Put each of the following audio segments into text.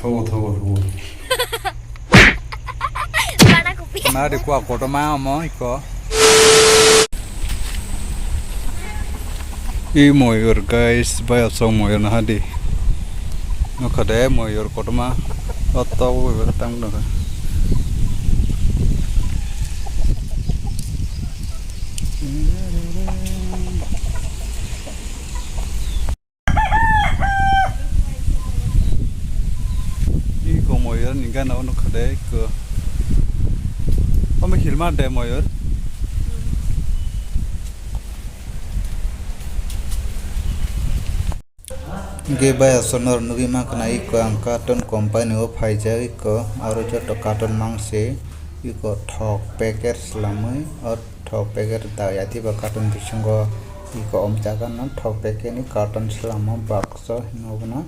thâu na đi qua cổ ma mà có i moyor guys bayar song moyor na hadi no khade moyor cổ ma atau we tang na moyor ninga na no khade ko ame hilma de moyor ge baya sonor nugi makna iko ang carton company o phaija iko aro choto carton mangse iko thok packet slamai or thok packet da yati ba carton bisingo iko omjaga na thok packet ni carton slamo box hinobna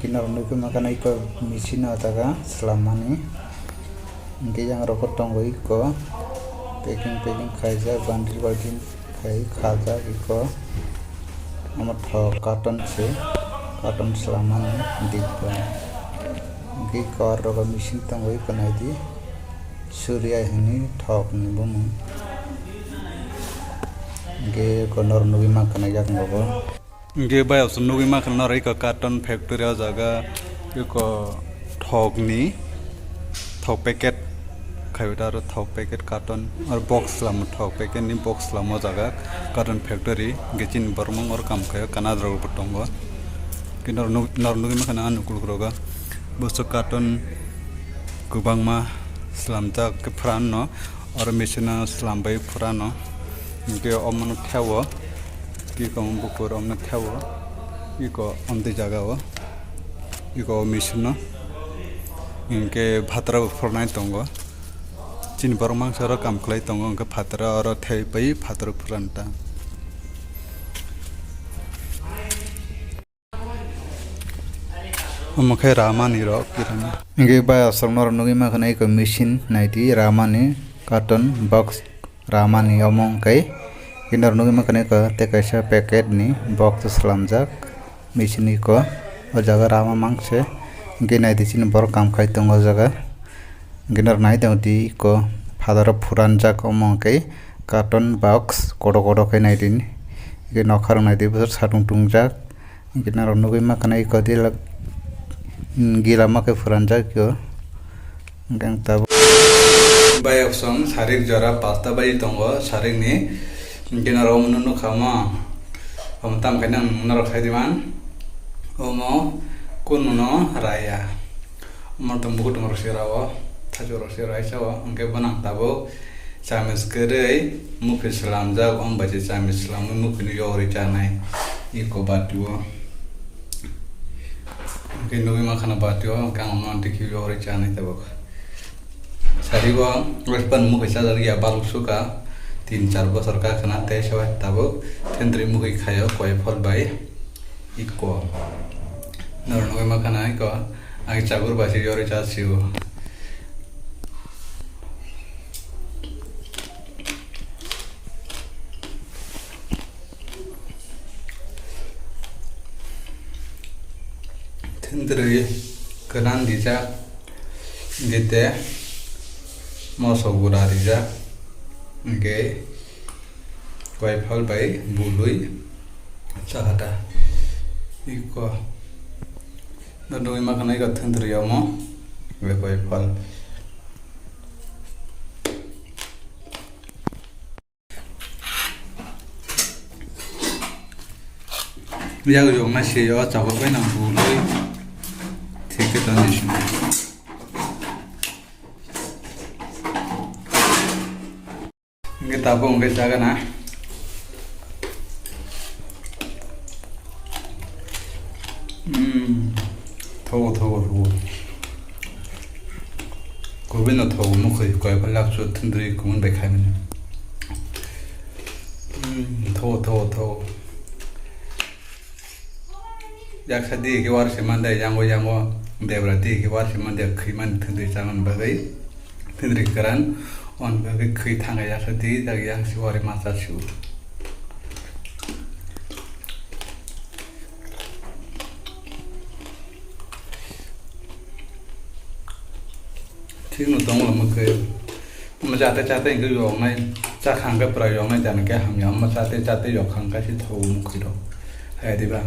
kinar nugi makna iko machine ataga slamani ge yang rokot tongo iko packing khaija bundle khai khaja iko amar thok carton se carton selaman dipa ge kar roga machine tongo iko naidi surya hini thok ni bomu ge konor nugi makna yak ngobo ge baya nugi makna rai ka carton factory jaga iko thok ni thok packet खाइबा आरो थक packet carton और बॉक्स लाम थक पैकेट नि बॉक्स लाम जागा carton factory गेचिन बरमंग और काम खायो काना द्रग पटंग कि नरनुगि मखना अनुकूल ग्रोगा बस कार्टन गोबांमा स्लामजा के फरान न और मेसिन स्लामबाय फरान के अमन थावो कि कम बुकुर अमन थावो इको अमदे जागाओ इको मेसिन इनके भातरा फरनाय दंगो चिन बरमां सर काम खलाय दंगो इनके भातरा और थैबै भातरा फरानता मखे रामानी रो किराना इनके बाय असरनर नुगि माखना इको मेसिन नाइति रामानी कार्टन बॉक्स रामानी अमंकै किनर नुगि माखना इको तेकासा पैकेट नि बॉक्स स्लामजाक मेसिन इको ओ जागा रामा मांगसे इनके नाइति चिन बर काम खाय दंगो जागा गिनर नाय दंति को फादर फुरान जाक अमंकै कार्टन बॉक्स कोडो कै नाइदिन के नखर नाइदि बसर साटुं टुंगजाक गिनर नुगि माखना इको दिल गिला माके फुरान जाक यो गंग तब बायक सं शारीरिक जरा पास्ता बाय दंगो शारीरिक नि गिनर अमनु खामा हमताम कैना नर खायदिमान ओमो कुनुनो राया मर्तम बुकुट मरसिराव थाजो रसिराइसाव अंके बनां ताबो चामिस गरै मुखि सलामजा अमबाजे चामिस सलाम मुखिनि यori जानाय इको बातुओ अंके नोगि माखना बातुओ कांग मान देखि यori जानाय ताबो सारिबो रेस्पन मुखि साजरिया बालुसुका 3-4 बছর का खना तेसवा ताबो थेंद्रि मुखि खायो कय फल बाय इको नरनोगि माखना इको आगे चागुर बासी यori जासियो थेंद्रि गोनां दिजा गेते मोसौ गुरा दिजा गे कय फल बाय बुलुई चाहता इको नरनोगि माखना इको थेंद्रि यमो वे कय फल याग जो मासे यो चागो बायना बुलुई ठीक है निशन इंगे ताबो इंगे जागा ना थौ कोबेन थौ मुखै कय फलाक सु थुंद्रि कुमन बेखायमन थौ याखदी के वार से मंदे यांगो देवराती के वार से मंदे खैमान थुंद्रि जामन बगै थुंद्रि करान अन बगै खै थांगा याखदी दाग यां सिवारे मासा सु Thì nó tông là một cái mà cha tới cái giọng này cha khang cáiประโยคnày chẳng cái hàng nhóm mà cha tới giọng khang cái thì thầu một cái đó hay đi ba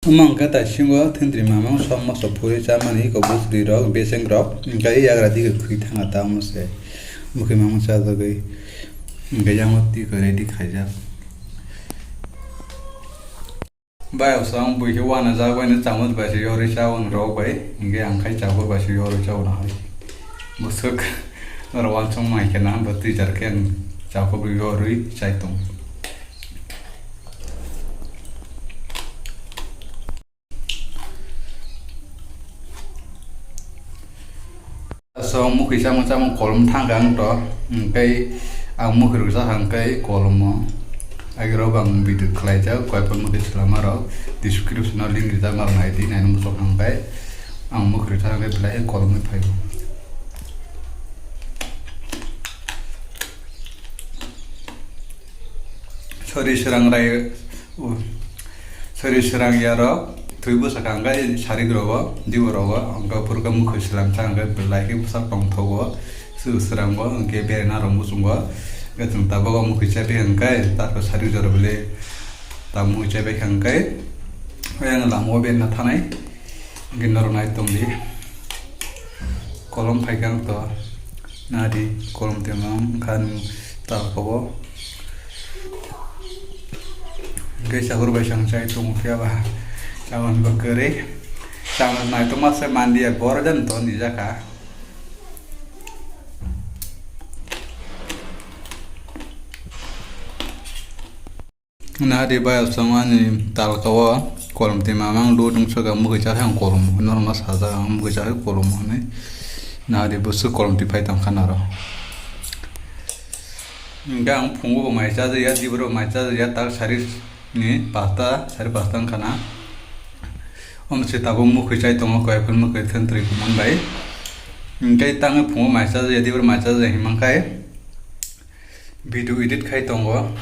mong cái tại sinh quá thiên trì mà mong xong mà sập phơi cha mà ní có bút đi đó bị sinh đó cái gì ra đi cái khi thằng ta mà sẽ một cái mong cha rồi cái yang mất đi cái đi khai ra bài xong buổi chiều ăn ra quay nó chẳng mất bài chiều rồi sao ăn rau vậy cái ăn khai cháo với bài chiều rồi cháo nào một sức rồi ăn xong mai cái nào bật đi chặt cái cháo có bị rồi cháy tung xong một khi xong một kolom thang gang đó cái ang một cái rồi hàng cái kolom mà ai cái bang video khai cháu coi phần một cái selama đó description nó link ra mà này thì này nó một hàng cái ang một cái thang cái play kolom phải sorry serang ya ro tuibu sakanga sari grogo diwrogo angka purka mukh islam changa belai ke pusak pangthogo su seranggo angke berena romusungo gatung tabago mukh chabe angkai ta sari jorobele tamu chabe angkai yang lamo ben na thanai ginnar nai tongli kolom phaigang to nadi kolom temam khan ta kobo cái sahur basang saya tung kia bah cawan bakere cawan naik tu mas mandi ya borjan to ni jaka nah di bayar sama ni tal kawa kolom ti mamang do dung soga mu cha hang kolom normal saja mu cha kolom ne nah di busu kolom ti pai tam khanaro gang phungu mai cha ya di bro mai cha ya tak sari ni pasta sari pasta kana se tabo mukh chai tongo koi phun mukh thon tri kumon bai kai tang phungu mai cha ya di bro mai cha ya himang kai video edit khai tongo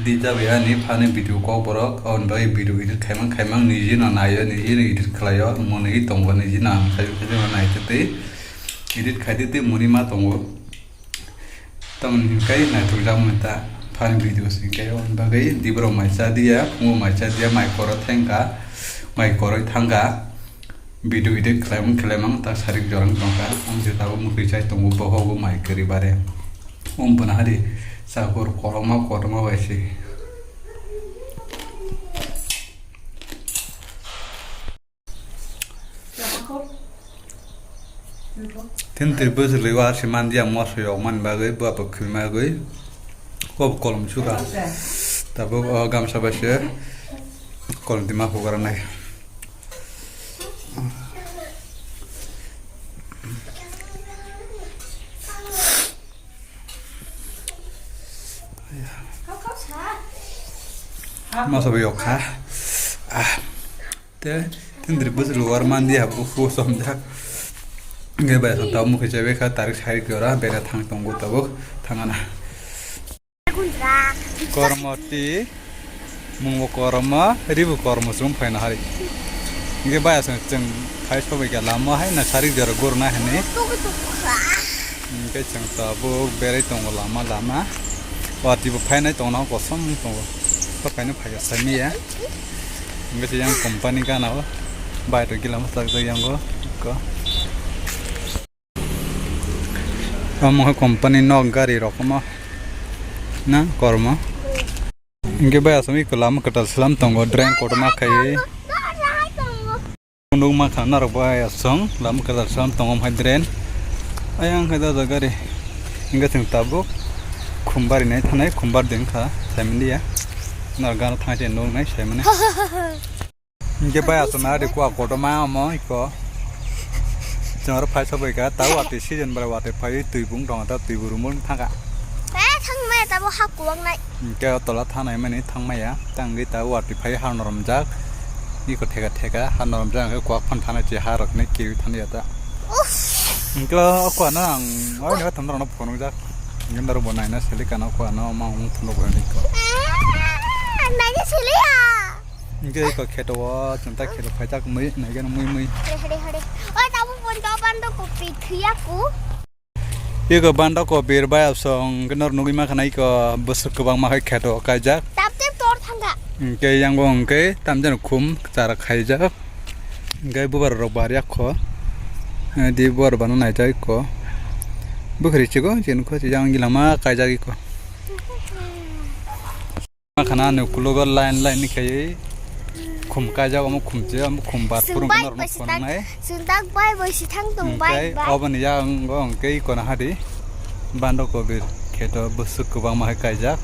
di ja ya ni phane video ko borok on bai video edit khaimang ni ji na nayo ni ji edit khlayo mon hi tongo ni ji na khai khai na te edit khai te moni ma tongo tam kai na tu jam ta fan video sing kai on bagai dibro mai cha dia mu mai cha dia mai koro thengka mai koro thanga video edit klemang ta sarik jorang tongka om jeta mu ki chai tongu boho mai kari bare om banari sakor koroma waisi tin tirbus lewa simandia moso yo man bagai ba pakhima gai ko kolom chuka tabo gam sabase kolom dima hogara nai masa yo kha te tin tirbus lewa mandia bu ko somda nge ba sa tamu ke jabe kha tarik sai gora bera thang tongo tabo thangana kormoti mungwo korma ribu korma sum phaina hari nge ba sa chang khai sobe ga lama hai na sari jara gorna hane nge chang tabo bera tongo lama wati bu phaina tongna ko som tongo ko phaina phaya sami ya nge yang company ka na ba to gilam sak yang ko Kamu company no gari rokma na korma inge ba asmi kalam katal salam tongo drain kotma khai nung ma khana ro ba asong lam katal salam tongo mai drain ayang khada jagare inge thing tabu khumbari nai thanai khumbar ding kha saimni ya na gan thang che nung nai saimne inge ba asma ri kwa kotma mo ko Jangan lupa subscribe ya, tahu arti season berapa arti tuibung dong atau tuiburumun thang thang mai tahu hak uang naik. Kau tolat thang naik mana thang mai ya, tanggi tahu arti pai hanoram jak, ni ko tega hanoram jak kau kuat thang naik harak naik kiri thang dia ta. Kau aku anang, awak ni thang orang phone jak, ingin daru bonai na seli kan aku anang mau thang bonai ko. Nanya seli ya. Ingin kau ketua, contoh ketua pai jak mui, naik kan mui. Hade. Oh tahu pun kapan tu kopi kiaku. Iko banda ko bir ba song kenor nugi ma khanai ko besuk ko bang ma khai kheto kaijak Tap tap tor thanga. ke yang bong ke tamjan khum chara khaijak gai bubar rok bar yak kho di bor banu nai jai ko bukhri chigo jen ko jang gilama kaijak ko ma khana ne kulogo line line ni khai khum kaijak am khum je am khum bar purung kenor no kon nai Suntak bai bai si thang tung bai kai bai. oban yang gong ke ko na hadi banda ko bir kheto besuk ko bang ma khai kaijak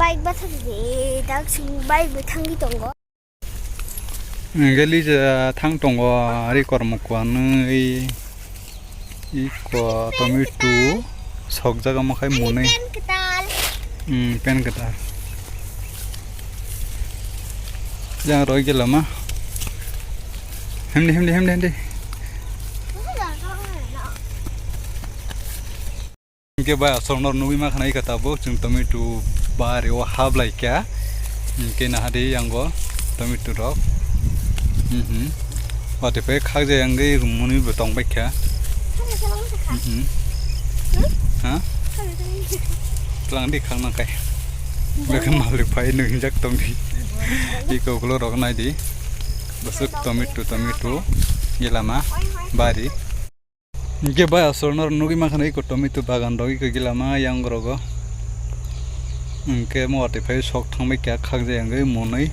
Bai ba thang de dak sing bai bai thang gi tong go. Gali ja thang tong go ri kor mo ko nai I ko tomato sok jaga mo khai mo nai Pen ketal. pen kata jang roi gela ma hemdi ke ba sonor nugi ma khanai kata bo chung tomato bare o hablai kya ke na hade yang go tomato rok wa te pe khag je yang ge muni betong ba kya ha tlang di khang na kai be ke malik phai nu jak tong di iko klo rok nai di besuk tomato gilama bari ke ba sonor nugi ma khanai ko tomato bagan rogi ko gilama yang rogo ke mo te phai sok thang ba kya khag je yang ge monai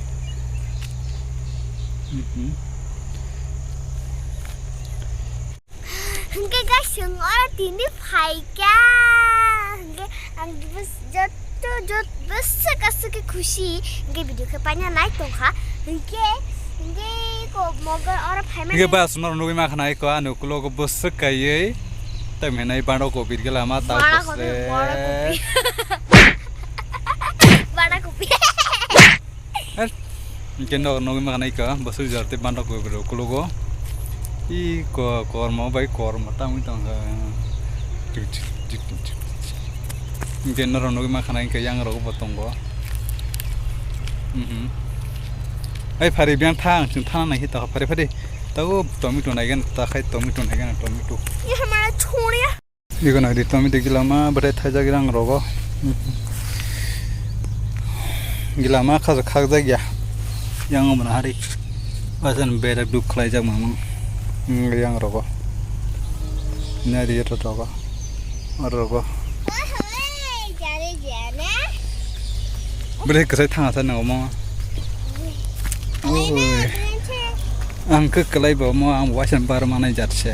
Hingga ga sung or tini phai kya. Hingga ang bus jot bus ke खुशी hingga video ke panya naik tong kha. Hingga ko mogar or phai ke ba sonor nugi ma khanai ko anu kulo ko besuk kai ta me nai bando ko bir gilama ta ko se bada kopi. Kendo nogi ma kanai ka basu jarte banda ko bro kulogo I ko korma bai korma ta mi tang kendo nogi ma kanai ka yang ro botong go ai phari biang thang chung thang nai ta phari ta go tomato nai gan ta khai tomato nai gan tomato ये हमारा छोड़िया iko nai di tomato gilama bare thaja girang rogo gilama khaz khagja gya yang mana hari pasan berak duk khlai jak mamang yang rogo nari eta rogo जाने जाना bere kesai thang sa no mo oi ang ke klai bo mo ang wasan bar manai jat se